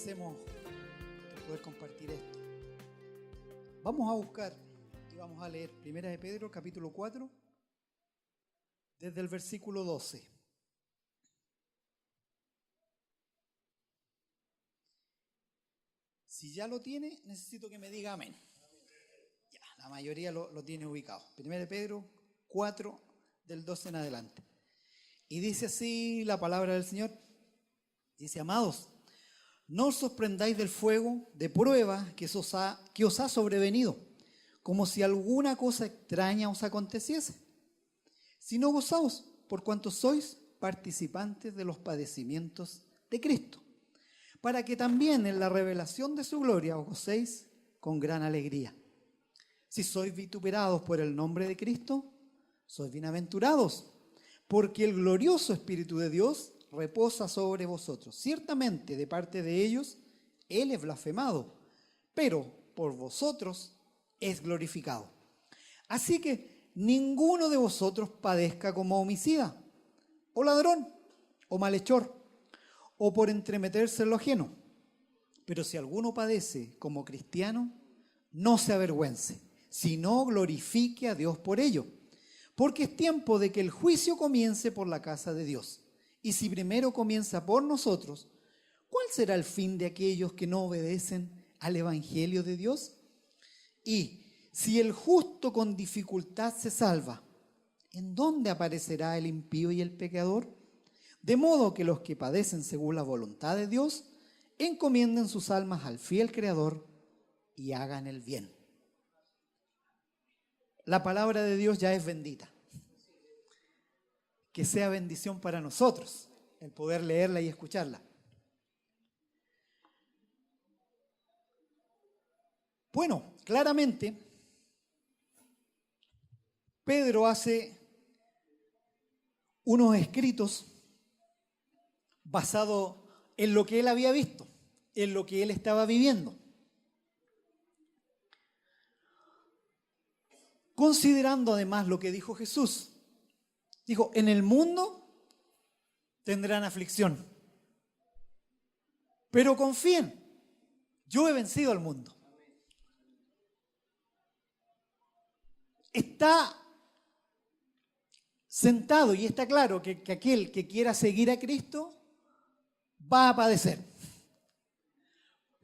agradecemos por poder compartir esto. Vamos a buscar y vamos a leer 1 de Pedro, capítulo 4, desde el versículo 12. Si ya lo tiene, necesito que me diga amén. Ya, la mayoría lo tiene ubicado. 1 de Pedro 4, del 12 en adelante. Y dice así la palabra del Señor. Dice: amados, no os sorprendáis del fuego de prueba que os ha sobrevenido, como si alguna cosa extraña os aconteciese, sino gozaos por cuanto sois participantes de los padecimientos de Cristo, para que también en la revelación de su gloria os gocéis con gran alegría. Si sois vituperados por el nombre de Cristo, sois bienaventurados, porque el glorioso Espíritu de Dios reposa sobre vosotros. Ciertamente de parte de ellos Él es blasfemado, pero por vosotros es glorificado. Así que ninguno de vosotros padezca como homicida, o ladrón, o malhechor, o por entremeterse en lo ajeno. Pero si alguno padece como cristiano, no se avergüence, sino glorifique a Dios por ello. Porque es tiempo de que el juicio comience por la casa de Dios. Y si primero comienza por nosotros, ¿cuál será el fin de aquellos que no obedecen al Evangelio de Dios? Y si el justo con dificultad se salva, ¿en dónde aparecerá el impío y el pecador? De modo que los que padecen según la voluntad de Dios, encomienden sus almas al fiel Creador y hagan el bien. La palabra de Dios ya es bendita. Que sea bendición para nosotros el poder leerla y escucharla. Bueno, claramente Pedro hace unos escritos basados en lo que él había visto, en lo que él estaba viviendo. Considerando además lo que dijo Jesús. Dijo: en el mundo tendrán aflicción, pero confíen, yo he vencido al mundo. Está sentado y está claro que aquel que quiera seguir a Cristo va a padecer.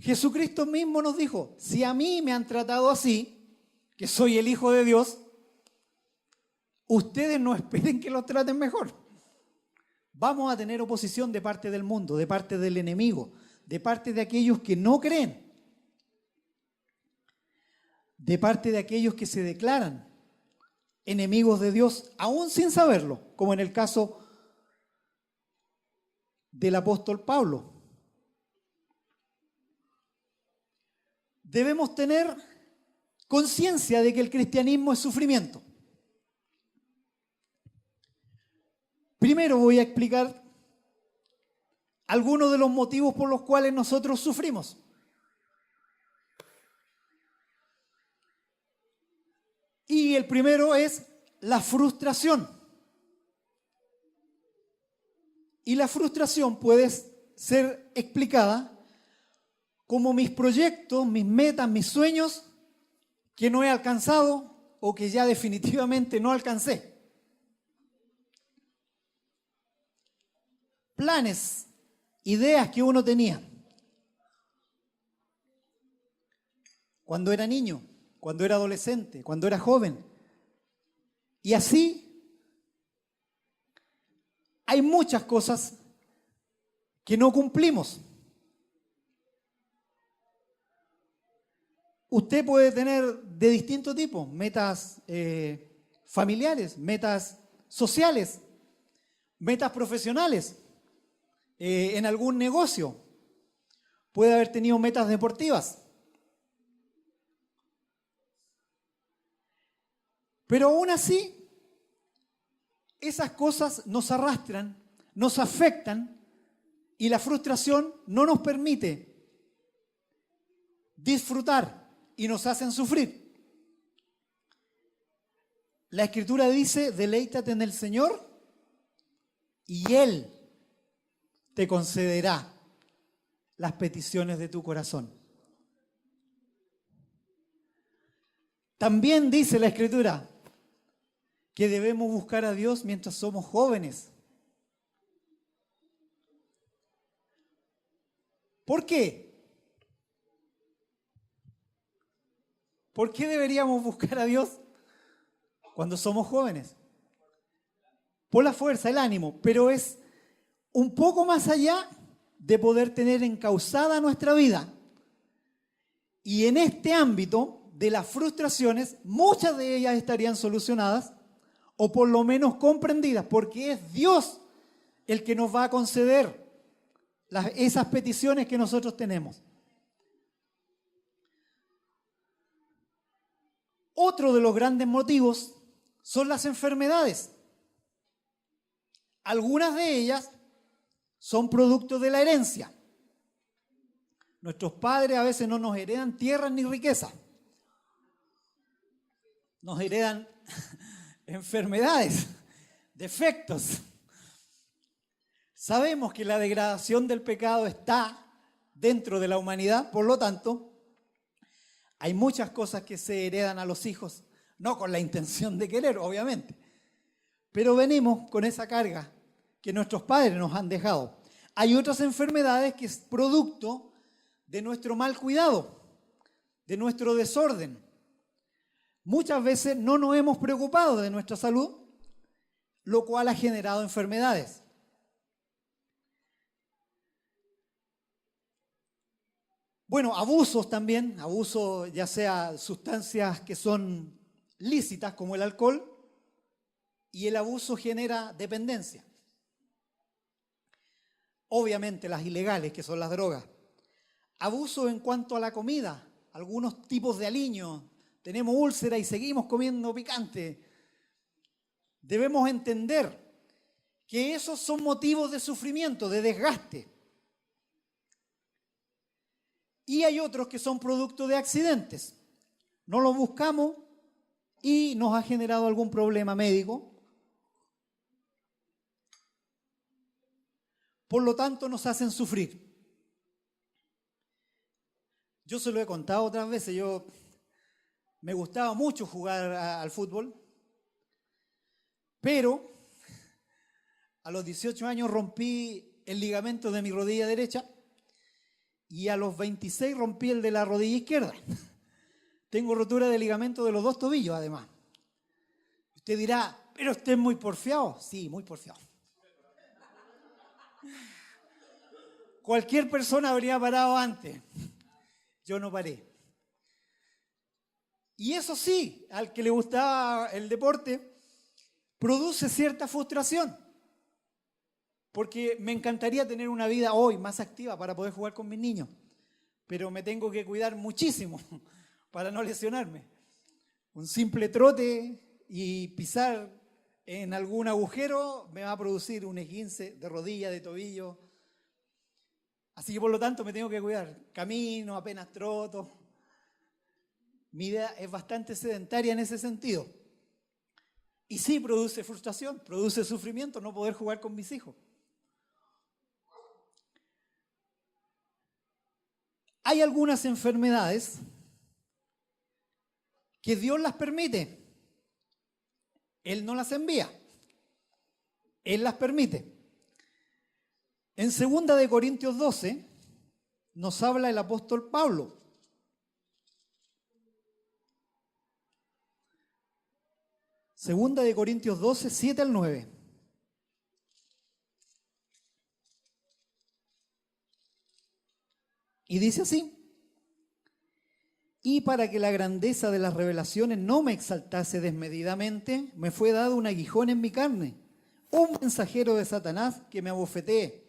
Jesucristo mismo nos dijo: si a mí me han tratado así, que soy el Hijo de Dios, ustedes no esperen que los traten mejor. Vamos a tener oposición de parte del mundo, de parte del enemigo, de parte de aquellos que no creen, de parte de aquellos que se declaran enemigos de Dios, aún sin saberlo, como en el caso del apóstol Pablo. Debemos tener conciencia de que el cristianismo es sufrimiento. Primero voy a explicar algunos de los motivos por los cuales nosotros sufrimos. Y el primero es la frustración. Y la frustración puede ser explicada como mis proyectos, mis metas, mis sueños que no he alcanzado o que ya definitivamente no alcancé. Planes, ideas que uno tenía cuando era niño, cuando era adolescente, cuando era joven. Y así hay muchas cosas que no cumplimos. Usted puede tener de distintos tipos, metas familiares, metas sociales, metas profesionales. En algún negocio, puede haber tenido metas deportivas. Pero aún así, esas cosas nos arrastran, nos afectan y la frustración no nos permite disfrutar y nos hacen sufrir. La Escritura dice: deleítate en el Señor y Él te concederá las peticiones de tu corazón. También dice la Escritura que debemos buscar a Dios mientras somos jóvenes. ¿Por qué? ¿Por qué deberíamos buscar a Dios cuando somos jóvenes? Por la fuerza, el ánimo, pero es un poco más allá de poder tener encauzada nuestra vida. Y en este ámbito de las frustraciones, muchas de ellas estarían solucionadas o por lo menos comprendidas, porque es Dios el que nos va a conceder esas peticiones que nosotros tenemos. Otro de los grandes motivos son las enfermedades. Algunas de ellas son producto de la herencia. Nuestros padres a veces no nos heredan tierras ni riquezas. Nos heredan enfermedades, defectos. Sabemos que la degradación del pecado está dentro de la humanidad, por lo tanto, hay muchas cosas que se heredan a los hijos, no con la intención de querer, obviamente, pero venimos con esa carga que nuestros padres nos han dejado. Hay otras enfermedades que es producto de nuestro mal cuidado, de nuestro desorden. Muchas veces no nos hemos preocupado de nuestra salud, lo cual ha generado enfermedades. Bueno, abusos también, abusos ya sea sustancias que son lícitas como el alcohol, y el abuso genera dependencia. Obviamente las ilegales, que son las drogas. Abuso en cuanto a la comida, algunos tipos de aliños. Tenemos úlcera y seguimos comiendo picante. Debemos entender que esos son motivos de sufrimiento, de desgaste. Y hay otros que son producto de accidentes. No los buscamos y nos ha generado algún problema médico. Por lo tanto, nos hacen sufrir. Yo se lo he contado otras veces. Me gustaba mucho jugar al fútbol, pero a los 18 años rompí el ligamento de mi rodilla derecha y a los 26 rompí el de la rodilla izquierda. Tengo rotura de ligamento de los dos tobillos, además. Usted dirá, pero usted es muy porfiado. Sí, muy porfiado. Cualquier persona habría parado antes. Yo no paré. Y eso sí, al que le gustaba el deporte, produce cierta frustración. Porque me encantaría tener una vida hoy más activa para poder jugar con mis niños. Pero me tengo que cuidar muchísimo para no lesionarme. Un simple trote y pisar en algún agujero me va a producir un esguince de rodilla, de tobillo. Así que por lo tanto me tengo que cuidar. Camino, apenas troto. Mi vida es bastante sedentaria en ese sentido. Y sí produce frustración, produce sufrimiento no poder jugar con mis hijos. Hay algunas enfermedades que Dios las permite. Él no las envía. Él las permite. En 2 Corintios 12 nos habla el apóstol Pablo. Segunda de Corintios 12, 7 al 9. Y dice así: y para que la grandeza de las revelaciones no me exaltase desmedidamente, me fue dado un aguijón en mi carne, un mensajero de Satanás que me abofetee,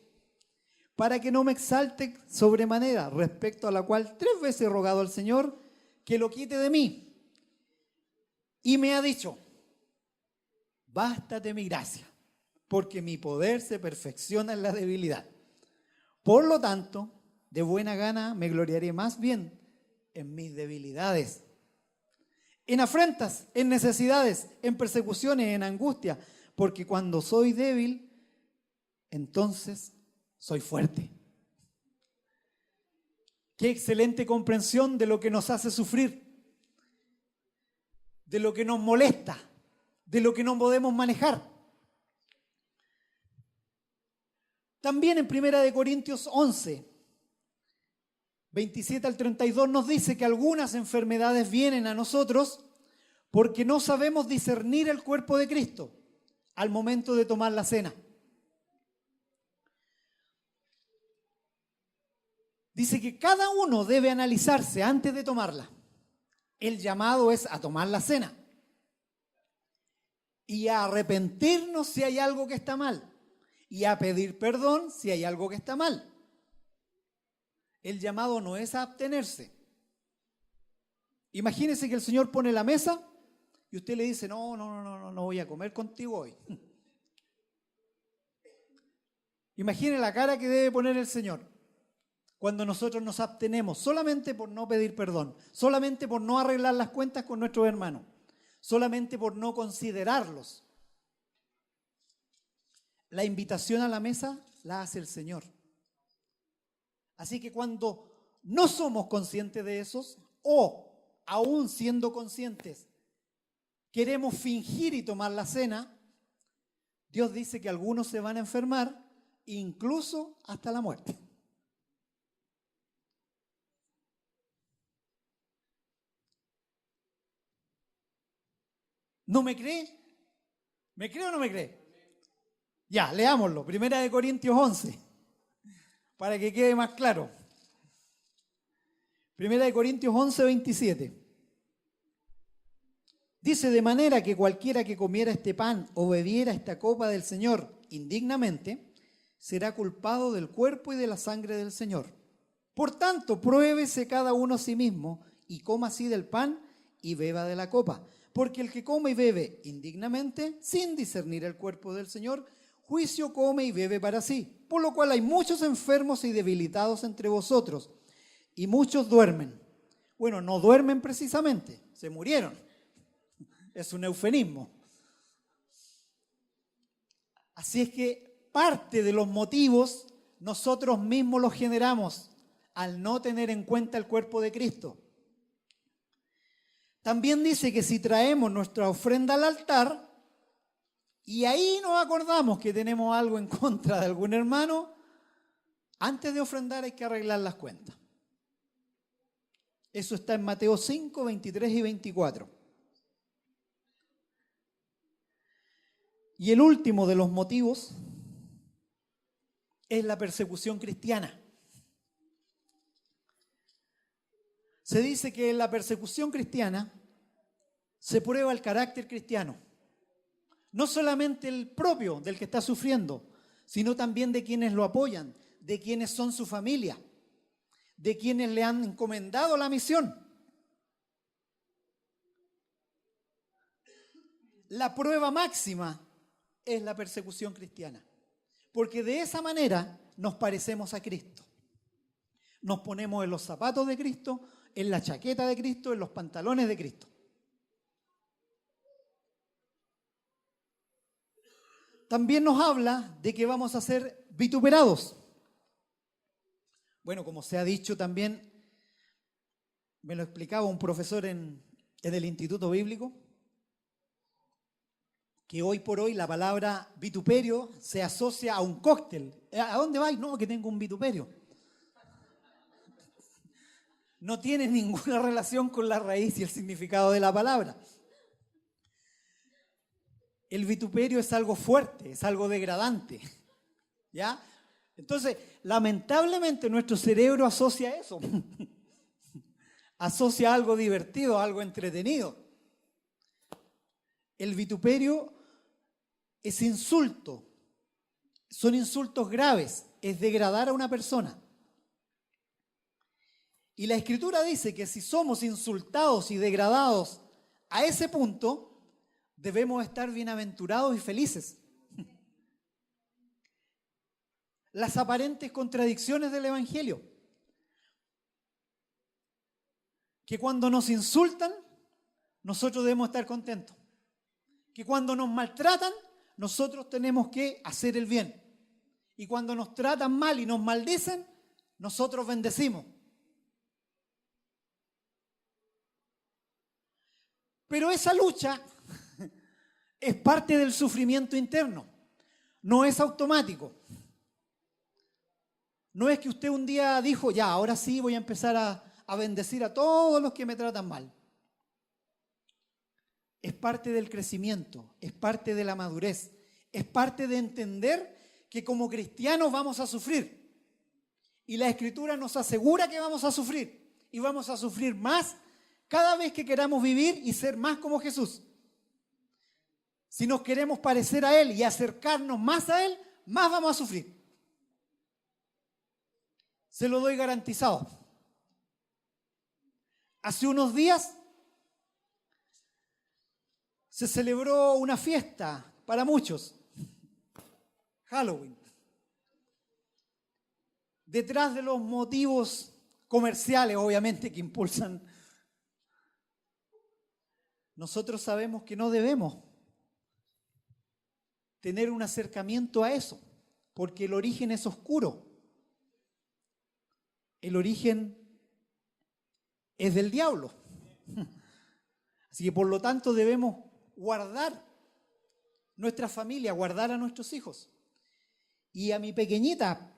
para que no me exalte sobremanera, respecto a la cual 3 veces he rogado al Señor que lo quite de mí. Y me ha dicho: bástate mi gracia, porque mi poder se perfecciona en la debilidad. Por lo tanto, de buena gana me gloriaré más bien en mis debilidades, en afrentas, en necesidades, en persecuciones, en angustia, porque cuando soy débil, entonces soy fuerte. Qué excelente comprensión de lo que nos hace sufrir, de lo que nos molesta, de lo que no podemos manejar. También en 1 Corintios 11, 27 al 32 nos dice que algunas enfermedades vienen a nosotros porque no sabemos discernir el cuerpo de Cristo al momento de tomar la cena. Dice que cada uno debe analizarse antes de tomarla. El llamado es a tomar la cena y a arrepentirnos si hay algo que está mal y a pedir perdón si hay algo que está mal. El llamado no es a abstenerse. Imagínese que el Señor pone la mesa y usted le dice, no voy a comer contigo hoy. Imagine la cara que debe poner el Señor cuando nosotros nos abstenemos solamente por no pedir perdón, solamente por no arreglar las cuentas con nuestros hermanos, solamente por no considerarlos. La invitación a la mesa la hace el Señor. Así que cuando no somos conscientes de esos, o aún siendo conscientes, queremos fingir y tomar la cena, Dios dice que algunos se van a enfermar, incluso hasta la muerte. ¿No me cree? ¿Me cree o no me cree? Ya, leámoslo. 1 Corintios 11, para que quede más claro. 1 Corintios 11, 27. Dice, de manera que cualquiera que comiera este pan o bebiera esta copa del Señor indignamente, será culpado del cuerpo y de la sangre del Señor. Por tanto, pruébese cada uno a sí mismo y coma así del pan y beba de la copa. Porque el que come y bebe indignamente, sin discernir el cuerpo del Señor, juicio come y bebe para sí. Por lo cual hay muchos enfermos y debilitados entre vosotros, y muchos duermen. Bueno, no duermen precisamente, se murieron. Es un eufemismo. Así es que parte de los motivos nosotros mismos los generamos al no tener en cuenta el cuerpo de Cristo. También dice que si traemos nuestra ofrenda al altar y ahí nos acordamos que tenemos algo en contra de algún hermano, antes de ofrendar hay que arreglar las cuentas. Eso está en Mateo 5, 23 y 24. Y el último de los motivos es la persecución cristiana. Se dice que en la persecución cristiana se prueba el carácter cristiano. No solamente el propio del que está sufriendo, sino también de quienes lo apoyan, de quienes son su familia, de quienes le han encomendado la misión. La prueba máxima es la persecución cristiana, porque de esa manera nos parecemos a Cristo. Nos ponemos en los zapatos de Cristo, en la chaqueta de Cristo, en los pantalones de Cristo. También nos habla de que vamos a ser vituperados. Bueno, como se ha dicho también, me lo explicaba un profesor en el Instituto Bíblico, que hoy por hoy la palabra vituperio se asocia a un cóctel. ¿A dónde vais? No, que tengo un vituperio. No tiene ninguna relación con la raíz y el significado de la palabra. El vituperio es algo fuerte, es algo degradante, ¿ya? Entonces, lamentablemente nuestro cerebro asocia eso, asocia algo divertido, algo entretenido. El vituperio es insulto, son insultos graves, es degradar a una persona. Y la Escritura dice que si somos insultados y degradados a ese punto, debemos estar bienaventurados y felices. Las aparentes contradicciones del Evangelio. Que cuando nos insultan, nosotros debemos estar contentos. Que cuando nos maltratan, nosotros tenemos que hacer el bien. Y cuando nos tratan mal y nos maldicen, nosotros bendecimos. Pero esa lucha es parte del sufrimiento interno, no es automático. No es que usted un día dijo, ya, ahora sí voy a empezar a bendecir a todos los que me tratan mal. Es parte del crecimiento, es parte de la madurez, es parte de entender que como cristianos vamos a sufrir. Y la Escritura nos asegura que vamos a sufrir. Y vamos a sufrir más cada vez que queramos vivir y ser más como Jesús. Si nos queremos parecer a Él y acercarnos más a Él, más vamos a sufrir. Se lo doy garantizado. Hace unos días se celebró una fiesta para muchos, Halloween. Detrás de los motivos comerciales, obviamente, que impulsan, nosotros sabemos que no debemos tener un acercamiento a eso, porque el origen es oscuro. El origen es del diablo. Así que por lo tanto debemos guardar nuestra familia, guardar a nuestros hijos. Y a mi pequeñita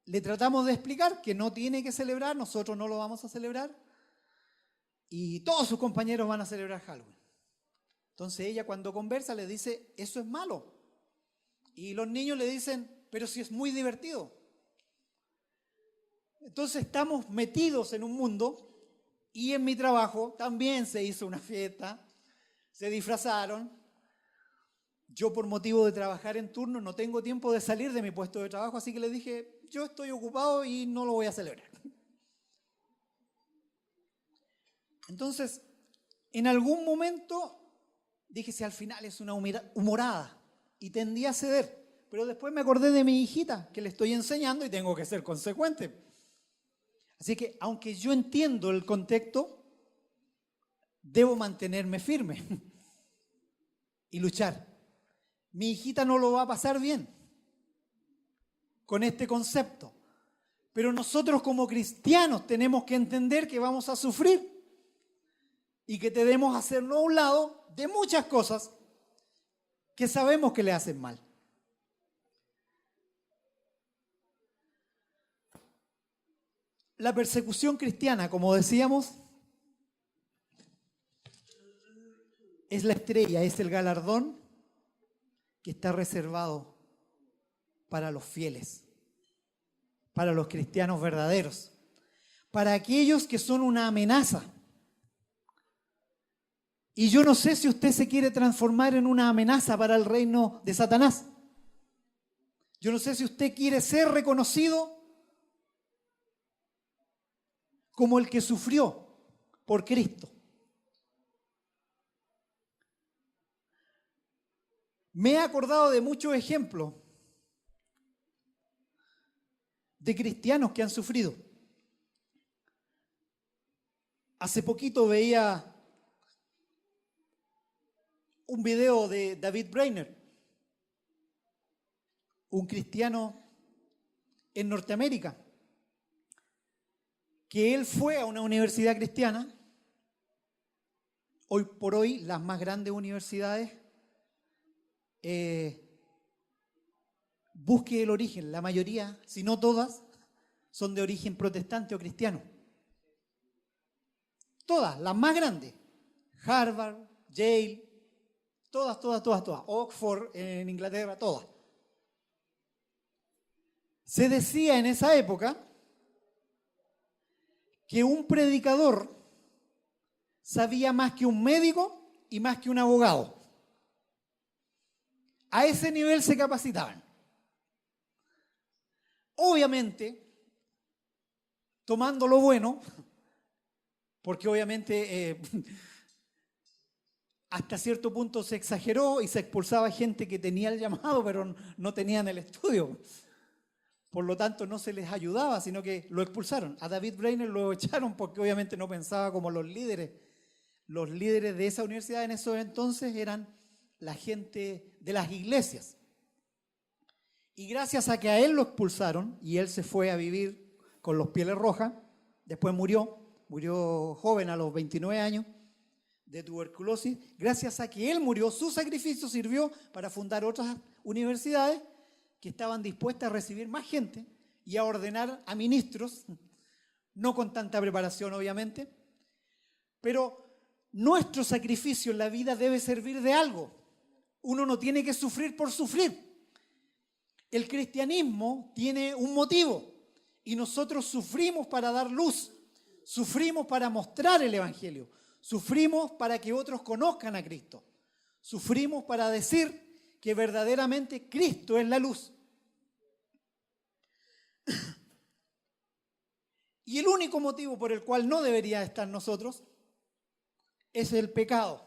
le tratamos de explicar que no tiene que celebrar, nosotros no lo vamos a celebrar y todos sus compañeros van a celebrar Halloween. Entonces ella cuando conversa le dice, eso es malo. Y los niños le dicen, pero si es muy divertido. Entonces estamos metidos en un mundo y en mi trabajo también se hizo una fiesta, se disfrazaron. Yo por motivo de trabajar en turno no tengo tiempo de salir de mi puesto de trabajo, así que les dije, yo estoy ocupado y no lo voy a celebrar. Entonces, en algún momento dije, si al final es una humorada y tendí a ceder, pero después me acordé de mi hijita que le estoy enseñando y tengo que ser consecuente. Así que, aunque yo entiendo el contexto, debo mantenerme firme y luchar. Mi hijita no lo va a pasar bien con este concepto, pero nosotros como cristianos tenemos que entender que vamos a sufrir y que debemos hacerlo a un lado de muchas cosas que sabemos que le hacen mal. La persecución cristiana, como decíamos, es la estrella, es el galardón que está reservado para los fieles, para los cristianos verdaderos, para aquellos que son una amenaza. Y yo no sé si usted se quiere transformar en una amenaza para el reino de Satanás. Yo no sé si usted quiere ser reconocido como el que sufrió por Cristo. Me he acordado de muchos ejemplos de cristianos que han sufrido. Hace poquito veía un video de David Brainerd, un cristiano en Norteamérica, que él fue a una universidad cristiana, hoy por hoy las más grandes universidades, busque el origen, la mayoría, si no todas, son de origen protestante o cristiano. Todas, las más grandes, Harvard, Yale, todas, Oxford en Inglaterra, todas. Se decía en esa época que un predicador sabía más que un médico y más que un abogado. A ese nivel se capacitaban. Obviamente, tomando lo bueno, porque obviamente hasta cierto punto se exageró y se expulsaba gente que tenía el llamado, pero no tenían el estudio. Por lo tanto, no se les ayudaba, sino que lo expulsaron. A David Brainerd lo echaron porque obviamente no pensaba como los líderes. Los líderes de esa universidad en esos entonces eran la gente de las iglesias. Y gracias a que a él lo expulsaron y él se fue a vivir con los Pieles Rojas, después murió joven a los 29 años, de tuberculosis, gracias a que él murió, su sacrificio sirvió para fundar otras universidades que estaban dispuestas a recibir más gente y a ordenar a ministros, no con tanta preparación obviamente, pero nuestro sacrificio en la vida debe servir de algo. Uno no tiene que sufrir por sufrir. El cristianismo tiene un motivo y nosotros sufrimos para dar luz, sufrimos para mostrar el evangelio, sufrimos para que otros conozcan a Cristo, sufrimos para decir que verdaderamente Cristo es la luz. Y el único motivo por el cual no debería estar nosotros es el pecado.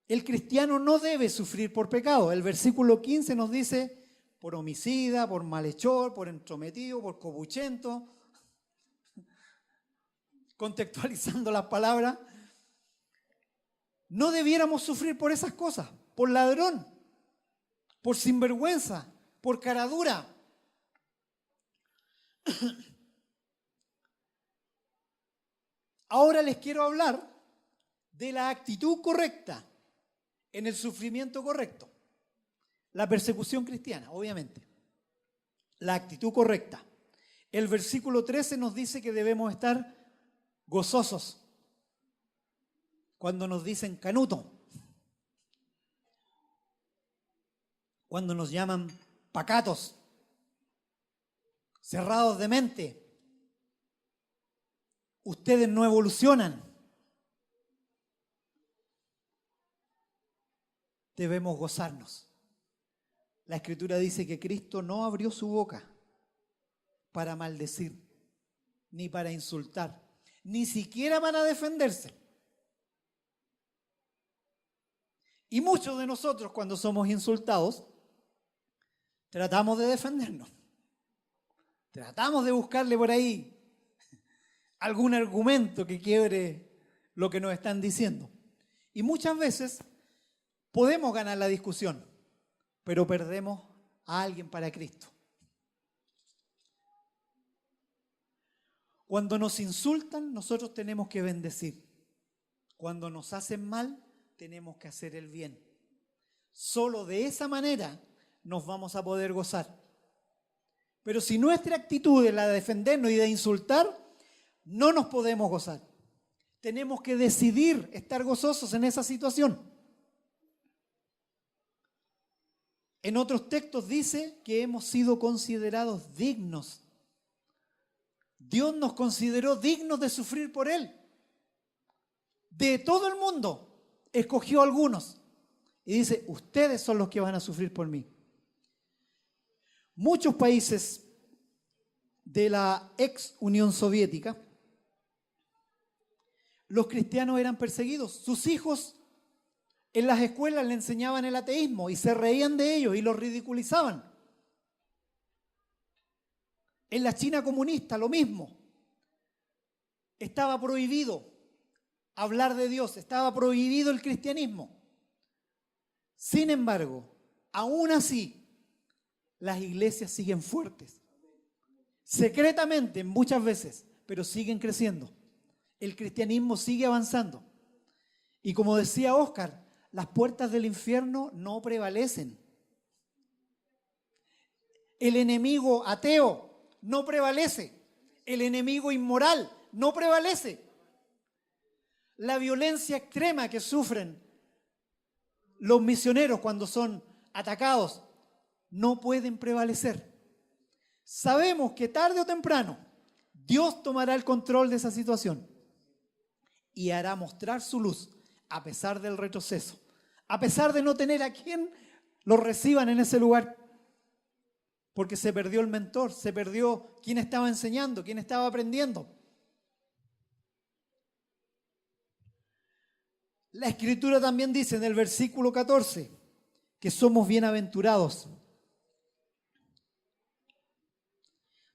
El cristiano no debe sufrir por pecado. El versículo 15 nos dice, por homicida, por malhechor, por entrometido, por copuchento, contextualizando las palabras, no debiéramos sufrir por esas cosas, por ladrón, por sinvergüenza, por caradura. Ahora les quiero hablar de la actitud correcta en el sufrimiento correcto. La persecución cristiana, obviamente. La actitud correcta. El versículo 13 nos dice que debemos estar gozosos cuando nos dicen canuto, cuando nos llaman pacatos, cerrados de mente. Ustedes no evolucionan. Debemos gozarnos. La Escritura dice que Cristo no abrió su boca para maldecir, ni para insultar, ni siquiera para defenderse. Y muchos de nosotros, cuando somos insultados, tratamos de defendernos. Tratamos de buscarle por ahí algún argumento que quiebre lo que nos están diciendo. Y muchas veces podemos ganar la discusión, pero perdemos a alguien para Cristo. Cuando nos insultan, nosotros tenemos que bendecir. Cuando nos hacen mal, tenemos que hacer el bien. Solo de esa manera nos vamos a poder gozar. Pero si nuestra actitud es la de defendernos y de insultar, no nos podemos gozar. Tenemos que decidir estar gozosos en esa situación. En otros textos dice que hemos sido considerados dignos. Dios nos consideró dignos de sufrir por Él. De todo el mundo, escogió a algunos. Y dice, ustedes son los que van a sufrir por mí. Muchos países de la ex Unión Soviética, los cristianos eran perseguidos. Sus hijos en las escuelas le enseñaban el ateísmo y se reían de ellos y los ridiculizaban. En la China comunista lo mismo. Estaba prohibido hablar de Dios, estaba prohibido el cristianismo. Sin embargo, aún así, las iglesias siguen fuertes. Secretamente, muchas veces, pero siguen creciendo. El cristianismo sigue avanzando. Y como decía Óscar, las puertas del infierno no prevalecen. El enemigo ateo no prevalece. El enemigo inmoral no prevalece. La violencia extrema que sufren los misioneros cuando son atacados no pueden prevalecer. Sabemos que tarde o temprano Dios tomará el control de esa situación y hará mostrar su luz a pesar del retroceso, a pesar de no tener a quien lo reciban en ese lugar, porque se perdió el mentor, se perdió quien estaba enseñando, quien estaba aprendiendo. La Escritura también dice en el versículo 14 que somos bienaventurados.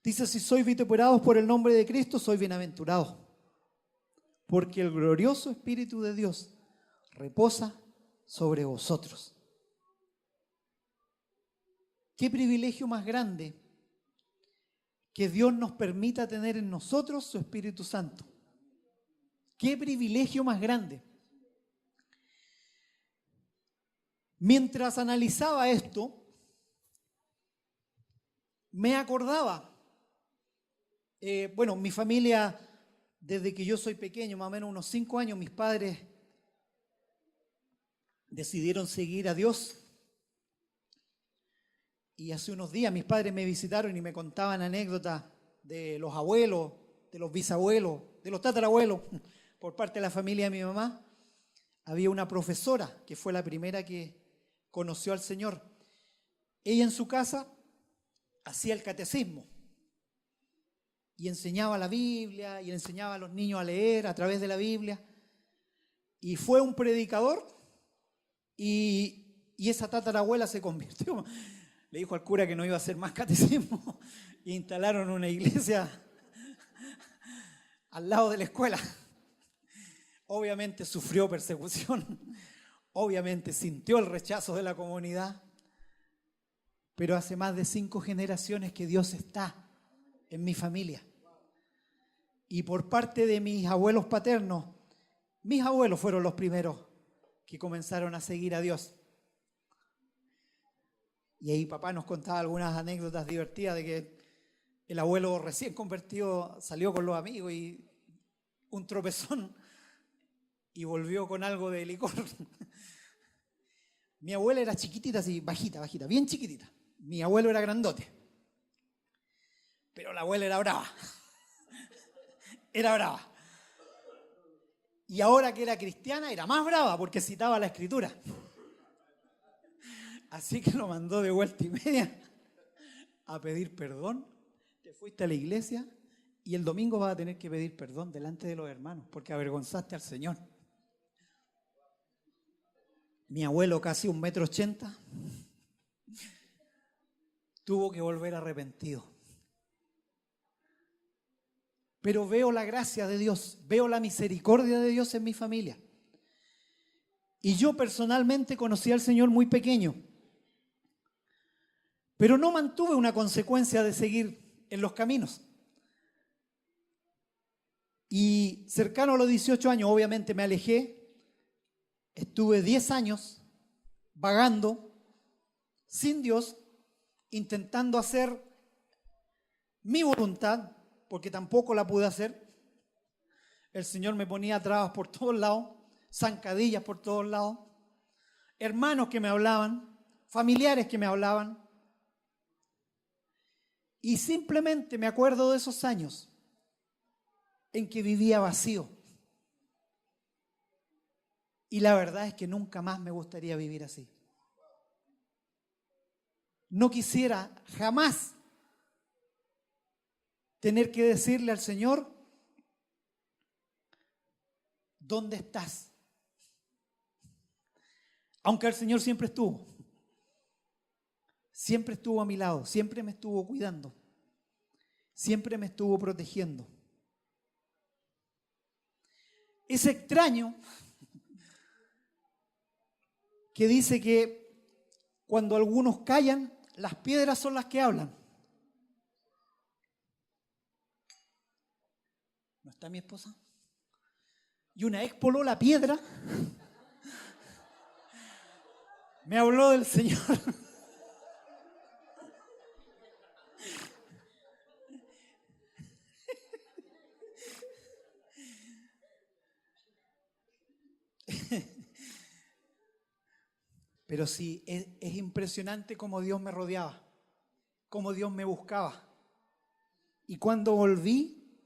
Dice, si sois vituperados por el nombre de Cristo, sois bienaventurados, porque el glorioso Espíritu de Dios reposa sobre vosotros. Qué privilegio más grande que Dios nos permita tener en nosotros su Espíritu Santo, Qué privilegio más grande. Mientras analizaba esto, me acordaba, mi familia, desde que yo soy pequeño, más o menos unos 5 años, mis padres decidieron seguir a Dios. Y hace unos días mis padres me visitaron y me contaban anécdotas de los abuelos, de los bisabuelos, de los tatarabuelos, por parte de la familia de mi mamá. Había una profesora que fue la primera que conoció al Señor. Ella en su casa hacía el catecismo y enseñaba la Biblia y enseñaba a los niños a leer a través de la Biblia. Y fue un predicador y esa tatarabuela se convirtió. Le dijo al cura que no iba a hacer más catecismo e instalaron una iglesia al lado de la escuela. Obviamente sufrió persecución, obviamente sintió el rechazo de la comunidad, pero hace más de 5 generaciones que Dios está en mi familia. Y por parte de mis abuelos paternos, mis abuelos fueron los primeros que comenzaron a seguir a Dios. Y ahí papá nos contaba algunas anécdotas divertidas de que el abuelo recién convertido salió con los amigos y un tropezón y volvió con algo de licor. Mi abuela era chiquitita, así, bajita, bien chiquitita. Mi abuelo era grandote. Pero la abuela era brava. Era brava. Y ahora que era cristiana, era más brava porque citaba la Escritura. Así que lo mandó de vuelta y media a pedir perdón. Te fuiste a la iglesia y el domingo vas a tener que pedir perdón delante de los hermanos porque avergonzaste al Señor. Mi abuelo, casi 1,80 m, tuvo que volver arrepentido. Pero veo la gracia de Dios, veo la misericordia de Dios en mi familia. Y yo personalmente conocí al Señor muy pequeño, pero no mantuve una consecuencia de seguir en los caminos. Y cercano a los 18 años, obviamente me alejé. Estuve 10 años vagando sin Dios, intentando hacer mi voluntad, porque tampoco la pude hacer. El Señor me ponía trabas por todos lados, zancadillas por todos lados, hermanos que me hablaban, familiares que me hablaban. Y simplemente me acuerdo de esos años en que vivía vacío. Y la verdad es que nunca más me gustaría vivir así. No quisiera jamás tener que decirle al Señor, ¿dónde estás? Aunque el Señor siempre estuvo a mi lado, siempre me estuvo cuidando, siempre me estuvo protegiendo. Es extraño que dice que cuando algunos callan, las piedras son las que hablan. ¿No está mi esposa? Y una ex polola piedra me habló del Señor. Pero sí, es impresionante cómo Dios me rodeaba, cómo Dios me buscaba. Y cuando volví,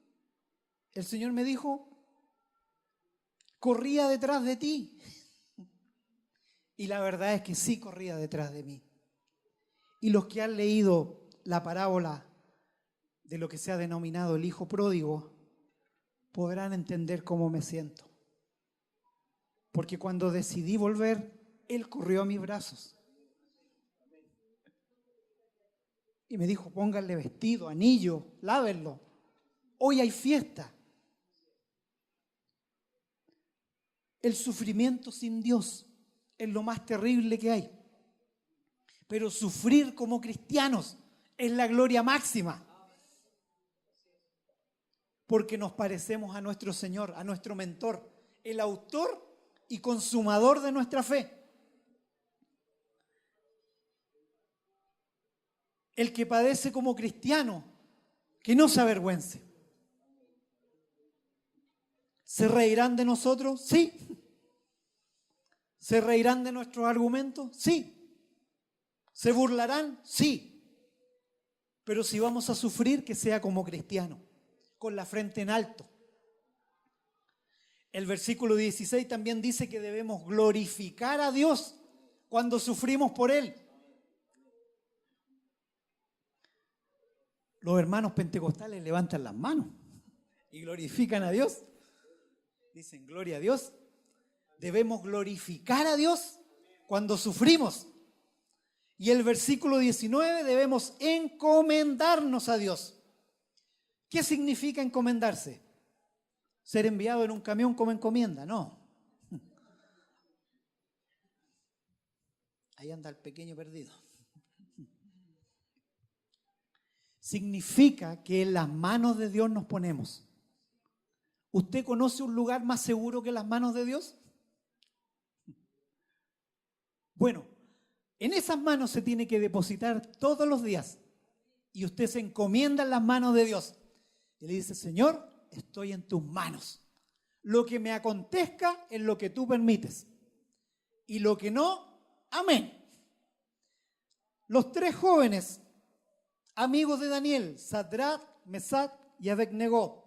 el Señor me dijo, corría detrás de ti. Y la verdad es que sí corría detrás de mí. Y los que han leído la parábola de lo que se ha denominado el hijo pródigo, podrán entender cómo me siento. Porque cuando decidí volver, Él corrió a mis brazos. Y me dijo, pónganle vestido, anillo, lávenlo. Hoy hay fiesta. El sufrimiento sin Dios es lo más terrible que hay. Pero sufrir como cristianos es la gloria máxima. porque nos parecemos a nuestro Señor, a nuestro mentor, el autor y consumador de nuestra fe. El que padece como cristiano, que no se avergüence. ¿Se reirán de nosotros? Sí. ¿Se reirán de nuestros argumentos? Sí. ¿Se burlarán? Sí. Pero si vamos a sufrir, que sea como cristiano, con la frente en alto. El versículo 16 también dice que debemos glorificar a Dios cuando sufrimos por Él. Los hermanos pentecostales levantan las manos y glorifican a Dios. Dicen, gloria a Dios. Debemos glorificar a Dios cuando sufrimos. Y el versículo 19, debemos encomendarnos a Dios. ¿Qué significa encomendarse? ¿Ser enviado en un camión como encomienda? No. Ahí anda el pequeño perdido. Significa que en las manos de Dios nos ponemos. ¿Usted conoce un lugar más seguro que las manos de Dios? Bueno, en esas manos se tiene que depositar todos los días. Y usted se encomienda en las manos de Dios. Y le dice, Señor, estoy en tus manos. Lo que me acontezca es lo que tú permites. Y lo que no, amén. Los tres jóvenes, amigos de Daniel, Sadrach, Mesach y Abednego,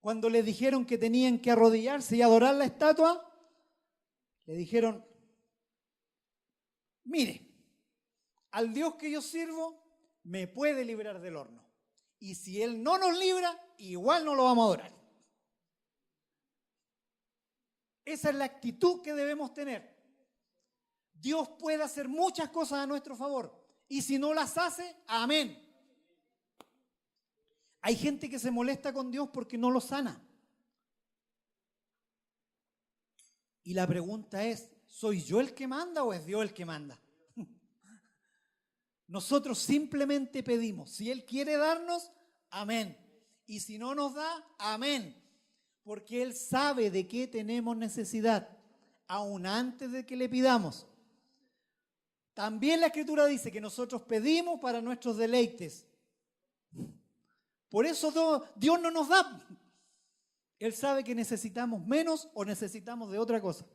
cuando les dijeron que tenían que arrodillarse y adorar la estatua, le dijeron, mire, al Dios que yo sirvo me puede librar del horno. Y si Él no nos libra, igual no lo vamos a adorar. Esa es la actitud que debemos tener. Dios puede hacer muchas cosas a nuestro favor. Y si no las hace, amén. Hay gente que se molesta con Dios porque no lo sana. Y la pregunta es, ¿soy yo el que manda o es Dios el que manda? Nosotros simplemente pedimos. Si Él quiere darnos, amén. Y si no nos da, amén. Porque Él sabe de qué tenemos necesidad, aún antes de que le pidamos. También la Escritura dice que nosotros pedimos para nuestros deleites. Por eso Dios no nos da. Él sabe que necesitamos menos o necesitamos de otra cosa.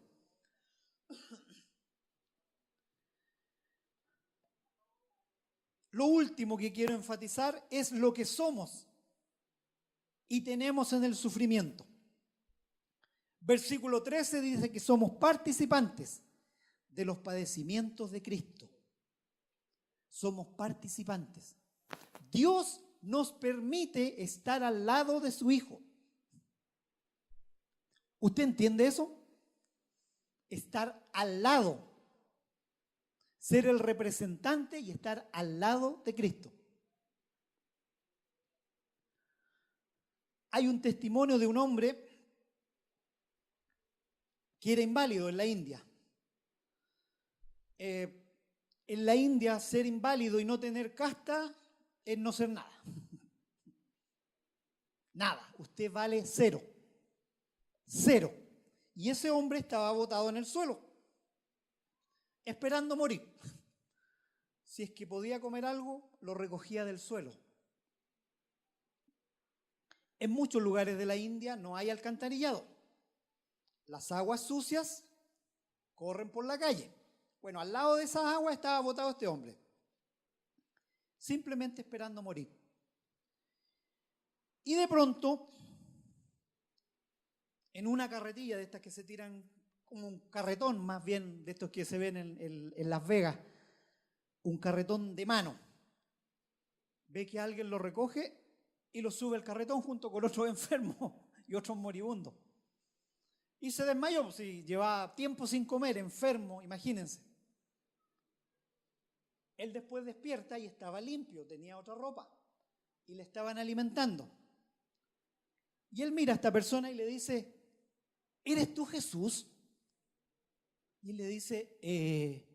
Lo último que quiero enfatizar es lo que somos y tenemos en el sufrimiento. Versículo 13 dice que somos participantes de los padecimientos de Cristo. Somos participantes. Dios nos permite estar al lado de su Hijo. ¿Usted entiende eso? Estar al lado. Ser el representante y estar al lado de Cristo. Hay un testimonio de un hombre que era inválido en la India. En la India, ser inválido y no tener casta es no ser nada. Nada. Usted vale cero. Cero. Y ese hombre estaba botado en el suelo, esperando morir. Si es que podía comer algo, lo recogía del suelo. En muchos lugares de la India no hay alcantarillado. Las aguas sucias corren por la calle. Bueno, al lado de esas aguas estaba botado este hombre, simplemente esperando morir. Y de pronto, en una carretilla de estas que se tiran, como un carretón más bien, de estos que se ven en Las Vegas, un carretón de mano, ve que alguien lo recoge y lo sube al carretón junto con otros enfermos y otros moribundos. Y se desmayó, si llevaba tiempo sin comer, enfermo, imagínense. Él después despierta y estaba limpio, tenía otra ropa y le estaban alimentando. Y él mira a esta persona y le dice, ¿eres tú Jesús? Y él le dice,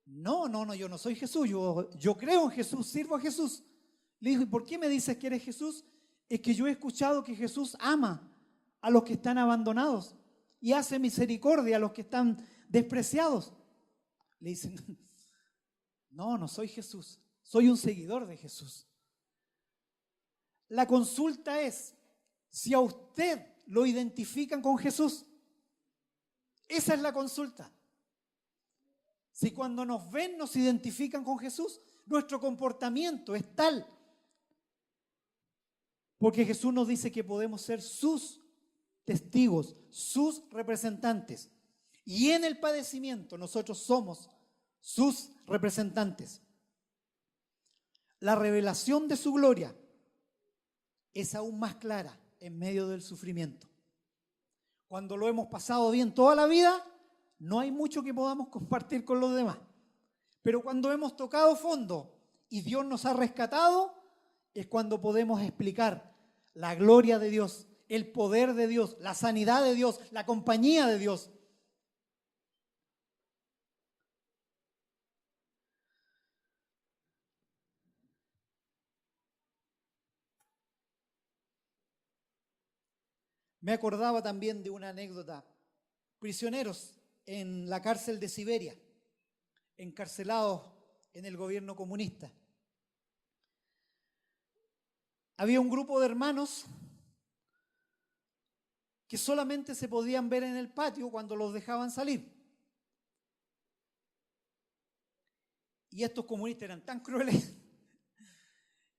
no, yo no soy Jesús, yo creo en Jesús, sirvo a Jesús. Le dijo, ¿y por qué me dices que eres Jesús? es que yo he escuchado que Jesús ama a los que están abandonados y hace misericordia a los que están despreciados. Le dicen, no soy Jesús, soy un seguidor de Jesús. La consulta es si a usted lo identifican con Jesús. Esa es la consulta. Si cuando nos ven nos identifican con Jesús, nuestro comportamiento es tal. Porque Jesús nos dice que podemos ser sus testigos, sus representantes. Y en el padecimiento nosotros somos sus representantes. La revelación de su gloria es aún más clara en medio del sufrimiento. Cuando lo hemos pasado bien toda la vida, no hay mucho que podamos compartir con los demás. Pero cuando hemos tocado fondo y Dios nos ha rescatado, es cuando podemos explicar la gloria de Dios, el poder de Dios, la sanidad de Dios, la compañía de Dios. Me acordaba también de una anécdota. Prisioneros en la cárcel de Siberia, encarcelados en el gobierno comunista. Había un grupo de hermanos que solamente se podían ver en el patio cuando los dejaban salir. Y estos comunistas eran tan crueles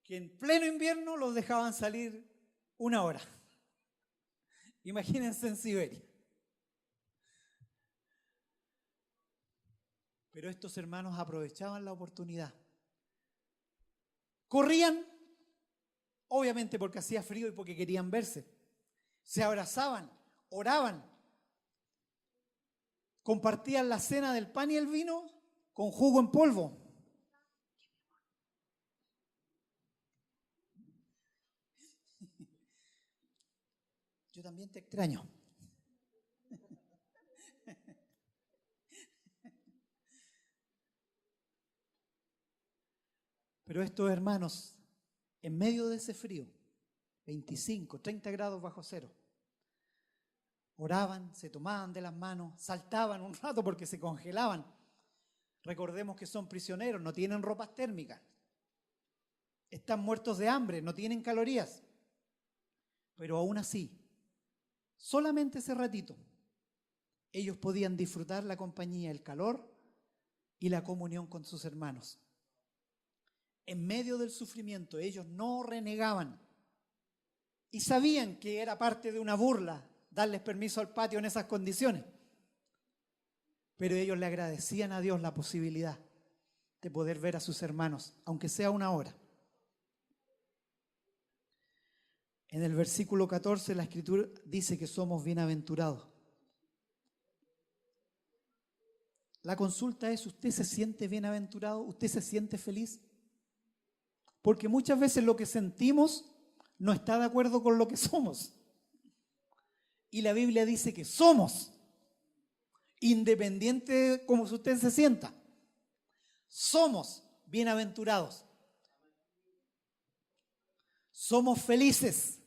que en pleno invierno los dejaban salir 1 hora. Imagínense en Siberia. Pero estos hermanos aprovechaban la oportunidad. Corrían, obviamente porque hacía frío y porque querían verse. Se abrazaban, oraban, compartían la cena del pan y el vino con jugo en polvo. Yo también te extraño. Pero estos hermanos, en medio de ese frío, 25, 30 grados bajo cero, oraban, se tomaban de las manos, saltaban un rato porque se congelaban. Recordemos que son prisioneros, no tienen ropas térmicas, están muertos de hambre, no tienen calorías. Pero aún así, solamente ese ratito, ellos podían disfrutar la compañía, el calor y la comunión con sus hermanos. En medio del sufrimiento, ellos no renegaban y sabían que era parte de una burla darles permiso al patio en esas condiciones. Pero ellos le agradecían a Dios la posibilidad de poder ver a sus hermanos, aunque sea 1 hora. En el versículo 14 la Escritura dice que somos bienaventurados. La consulta es, ¿usted se siente bienaventurado? ¿Usted se siente feliz? Porque muchas veces lo que sentimos no está de acuerdo con lo que somos. Y la Biblia dice que somos, independiente de cómo usted se sienta, somos bienaventurados. Somos felices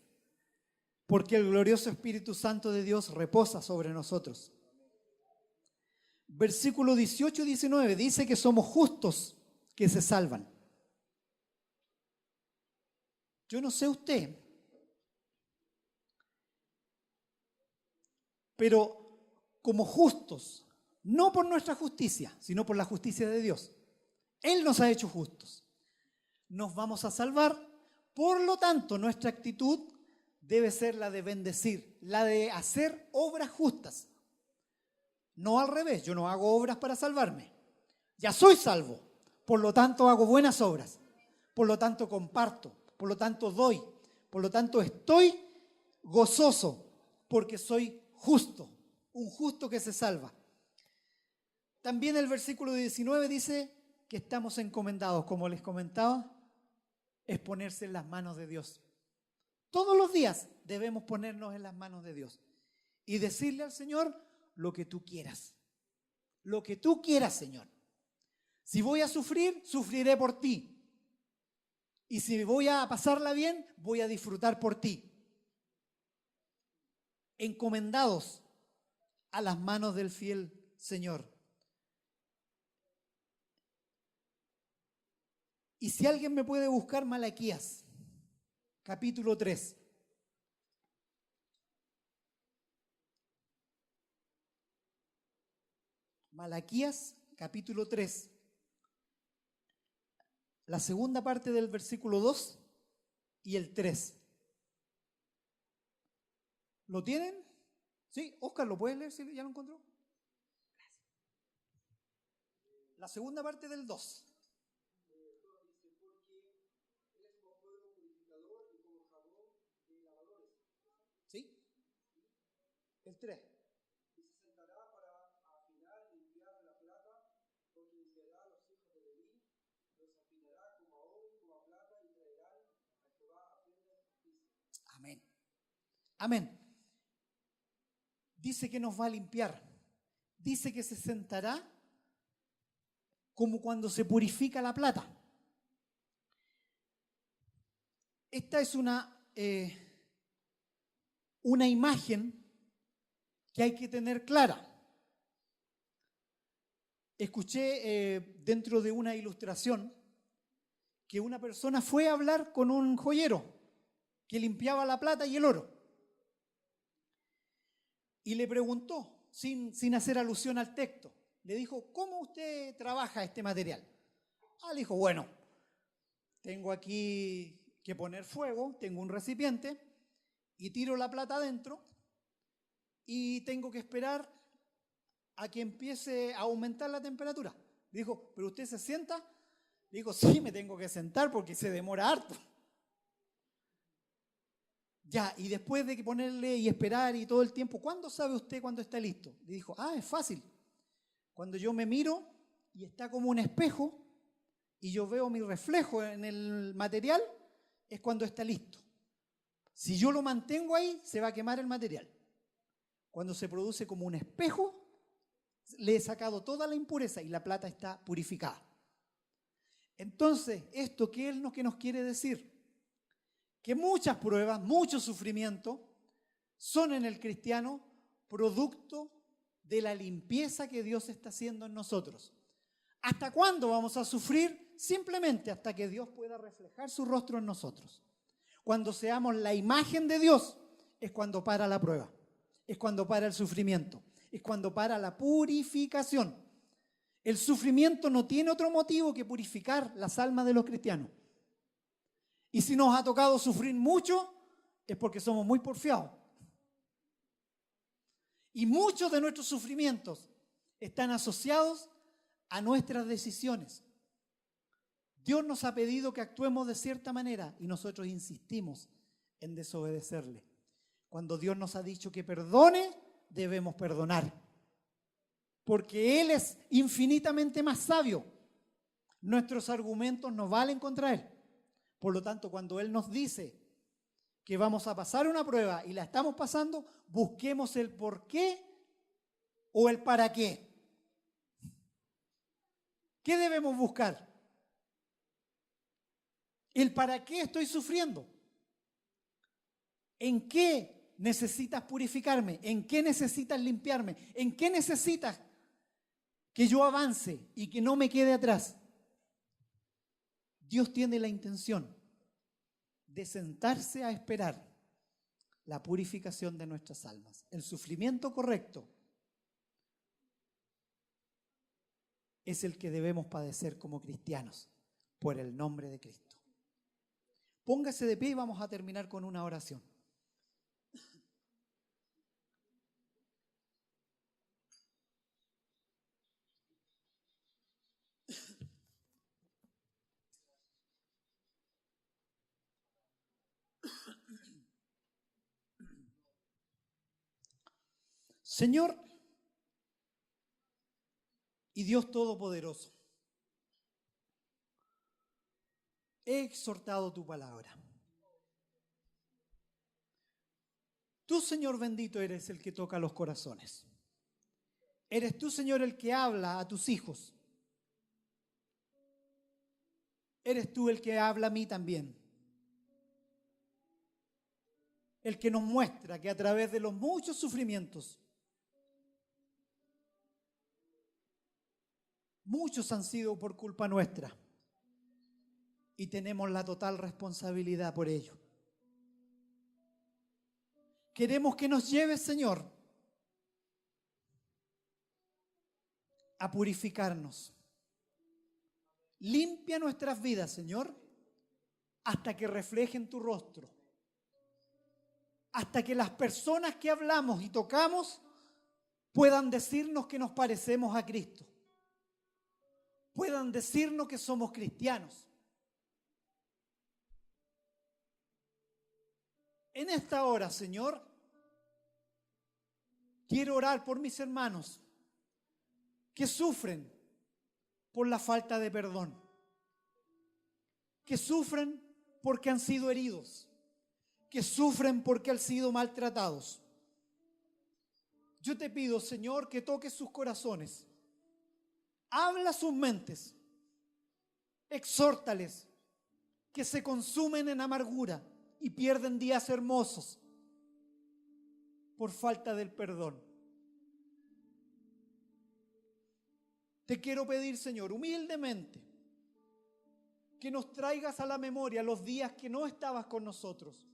porque el glorioso Espíritu Santo de Dios reposa sobre nosotros. Versículo 18 y 19 dice que somos justos que se salvan. Yo no sé usted, pero como justos, no por nuestra justicia, sino por la justicia de Dios. Él nos ha hecho justos. Nos vamos a salvar, por lo tanto, nuestra actitud debe ser la de bendecir, la de hacer obras justas. No al revés, yo no hago obras para salvarme. Ya soy salvo, por lo tanto hago buenas obras, por lo tanto comparto. Por lo tanto doy, por lo tanto estoy gozoso porque soy justo, un justo que se salva. También el versículo 19 dice que estamos encomendados, como les comentaba, es ponerse en las manos de Dios. Todos los días debemos ponernos en las manos de Dios y decirle al Señor lo que tú quieras. Lo que tú quieras, Señor. Si voy a sufrir, sufriré por ti. Y si voy a pasarla bien, voy a disfrutar por ti. Encomendados a las manos del fiel Señor. Y si alguien me puede buscar, Malaquías, capítulo 3. Malaquías, capítulo 3. La segunda parte del versículo 2 y el 3. ¿Lo tienen? ¿Sí? Oscar, ¿lo puedes leer si ya lo encontró? Gracias. La segunda parte del 2. ¿Sí? El 3. Y se sentará para afinar y limpiar la plata, porque limpiará a los hijos de Leví, los afinará como a oro y como a plata, y traerán a Jehová ofrendas de justicia. Amén. Amén. Dice que nos va a limpiar. Dice que se sentará como cuando se purifica la plata. Esta es una imagen que hay que tener clara. Escuché dentro de una ilustración que una persona fue a hablar con un joyero que limpiaba la plata y el oro. Y le preguntó, sin hacer alusión al texto, le dijo, ¿cómo usted trabaja este material? Le dijo, bueno, tengo aquí que poner fuego, tengo un recipiente y tiro la plata adentro y tengo que esperar a que empiece a aumentar la temperatura. Le dijo, ¿pero usted se sienta? Le dijo, sí, me tengo que sentar porque se demora harto. Ya, y después de que ponerle y esperar y todo el tiempo, ¿cuándo sabe usted cuándo está listo? Le dijo, es fácil. Cuando yo me miro y está como un espejo y yo veo mi reflejo en el material, es cuando está listo. Si yo lo mantengo ahí, se va a quemar el material. Cuando se produce como un espejo, le he sacado toda la impureza y la plata está purificada. Entonces, ¿esto qué es lo que nos quiere decir? Que muchas pruebas, mucho sufrimiento son en el cristiano producto de la limpieza que Dios está haciendo en nosotros. ¿Hasta cuándo vamos a sufrir? Simplemente hasta que Dios pueda reflejar su rostro en nosotros. Cuando seamos la imagen de Dios es cuando para la prueba, es cuando para el sufrimiento, es cuando para la purificación. El sufrimiento no tiene otro motivo que purificar las almas de los cristianos. Y si nos ha tocado sufrir mucho, es porque somos muy porfiados. Y muchos de nuestros sufrimientos están asociados a nuestras decisiones. Dios nos ha pedido que actuemos de cierta manera y nosotros insistimos en desobedecerle. Cuando Dios nos ha dicho que perdone, debemos perdonar. Porque Él es infinitamente más sabio. Nuestros argumentos no valen contra Él. Por lo tanto, cuando Él nos dice que vamos a pasar una prueba y la estamos pasando, busquemos el por qué o el para qué. ¿Qué debemos buscar? El para qué estoy sufriendo. ¿En qué necesitas purificarme? ¿En qué necesitas limpiarme? ¿En qué necesitas que yo avance y que no me quede atrás? Dios tiene la intención de sentarse a esperar la purificación de nuestras almas. El sufrimiento correcto es el que debemos padecer como cristianos por el nombre de Cristo. Póngase de pie y vamos a terminar con una oración. Señor y Dios Todopoderoso, he exhortado tu palabra. Tú, Señor bendito, eres el que toca los corazones. Eres tú, Señor, el que habla a tus hijos. eres tú el que habla a mí también. El que nos muestra que a través de los muchos sufrimientos, muchos han sido por culpa nuestra y tenemos la total responsabilidad por ello. Queremos que nos lleves, Señor, a purificarnos. Limpia nuestras vidas, Señor, hasta que reflejen tu rostro. Hasta que las personas que hablamos y tocamos puedan decirnos que nos parecemos a Cristo. Puedan decirnos que somos cristianos. En esta hora, Señor, quiero orar por mis hermanos que sufren por la falta de perdón, que sufren porque han sido heridos, que sufren porque han sido maltratados. Yo te pido, Señor, que toques sus corazones, habla sus mentes, exhórtales, que se consumen en amargura y pierden días hermosos por falta del perdón. Te quiero pedir, Señor, humildemente, que nos traigas a la memoria los días que no estabas con nosotros,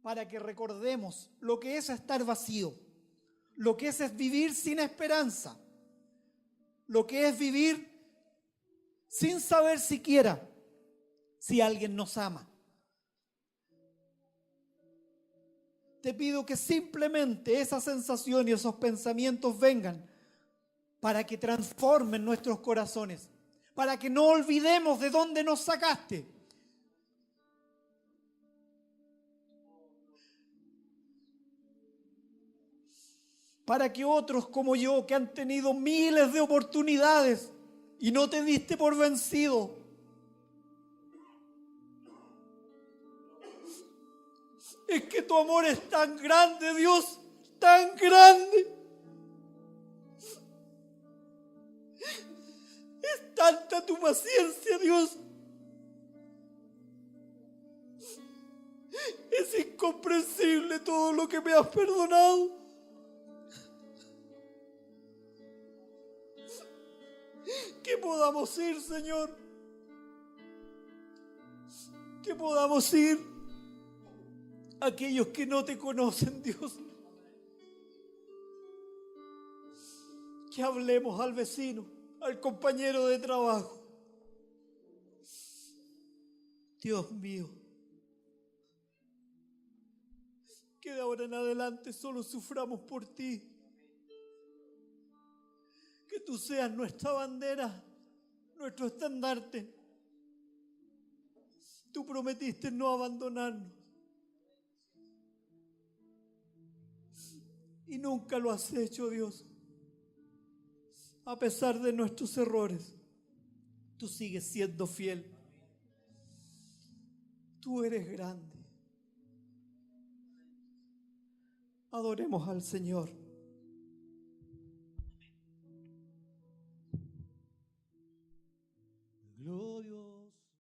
para que recordemos lo que es estar vacío, lo que es vivir sin esperanza, lo que es vivir sin saber siquiera si alguien nos ama. Te pido que simplemente esa sensación y esos pensamientos vengan para que transformen nuestros corazones, para que no olvidemos de dónde nos sacaste. Para que otros como yo, que han tenido miles de oportunidades y no te diste por vencido, es que tu amor es tan grande, Dios, tan grande. Es tanta tu paciencia, Dios. Es incomprensible todo lo que me has perdonado. Que podamos ir, Señor. Que podamos ir aquellos que no te conocen, Dios. Que hablemos al vecino, al compañero de trabajo. Dios mío, que de ahora en adelante solo suframos por ti. Que tú seas nuestra bandera, nuestro estandarte. Tú prometiste no abandonarnos. Y nunca lo has hecho, Dios. A pesar de nuestros errores, tú sigues siendo fiel. Tú eres grande. Adoremos al Señor.